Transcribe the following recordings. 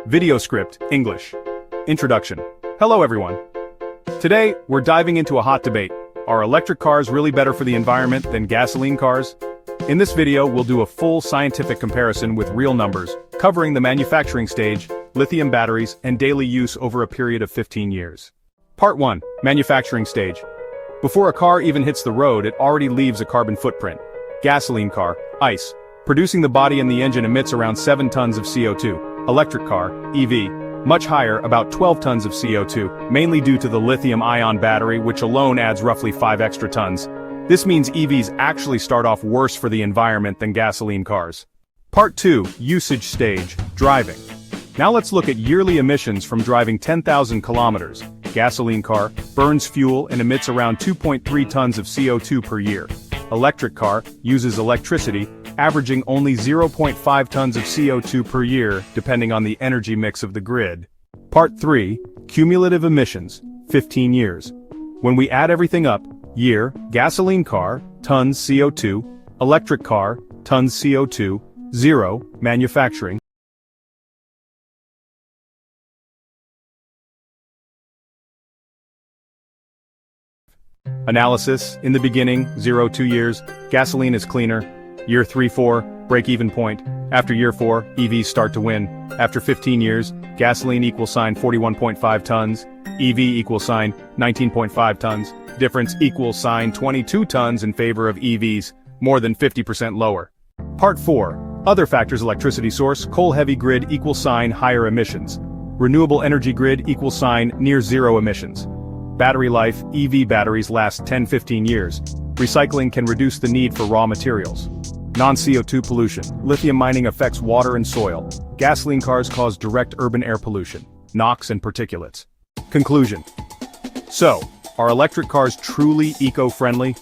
Video script, English. Introduction. Hello everyone. Today, we're diving into a hot debate. Are electric cars really better for the environment than gasoline cars? In this video, we'll do a full scientific comparison with real numbers, covering the manufacturing stage, lithium batteries, and daily use over a period of 15 years. Part 1. Manufacturing stage. Before a car even hits the road, it already leaves a carbon footprint. Gasoline car, ICE. Producing the body and the engine emits around 7 tons of CO2. Electric car, EV. Much higher, about 12 tons of CO2, mainly due to the lithium-ion battery, which alone adds roughly 5 extra tons. This means EVs actually start off worse for the environment than gasoline cars. Part 2. Usage stage, driving. Now let's look at yearly emissions from driving 10,000 kilometers. Gasoline car burns fuel and emits around 2.3 tons of CO2 per year. Electric car uses electricity, averaging only 0.5 tons of CO2 per year, depending on the energy mix of the grid. Part 3. Cumulative emissions, 15 years. When we add everything up, year, gasoline car, tons CO2, electric car, tons CO2, 0, manufacturing. Analysis, in the beginning, 0-2 years, gasoline is cleaner. Year 3-4, break-even point. After year 4, EVs start to win. After 15 years, gasoline equals sign 41.5 tons, EV equals sign 19.5 tons, difference equals sign 22 tons in favor of EVs, more than 50% lower. Part 4. Other factors: electricity source, coal-heavy grid equals sign higher emissions. Renewable energy grid equals sign near zero emissions. Battery life, EV batteries last 10-15 years. Recycling can reduce the need for raw materials. Non-CO2 pollution. Lithium mining affects water and soil. Gasoline cars cause direct urban air pollution, NOx and particulates. Conclusion. So, are electric cars truly eco-friendly?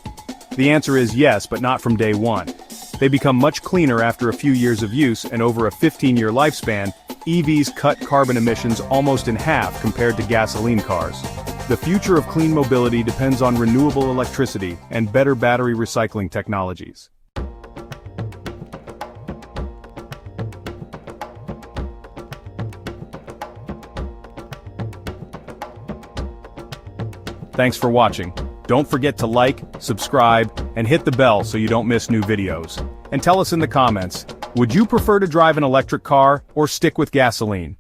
The answer is yes, but not from day one. They become much cleaner after a few years of use, and over a 15-year lifespan, EVs cut carbon emissions almost in half compared to gasoline cars. The future of clean mobility depends on renewable electricity and better battery recycling technologies. Thanks for watching. Don't forget to like, subscribe, and hit the bell so you don't miss new videos. And tell us in the comments, would you prefer to drive an electric car or stick with gasoline?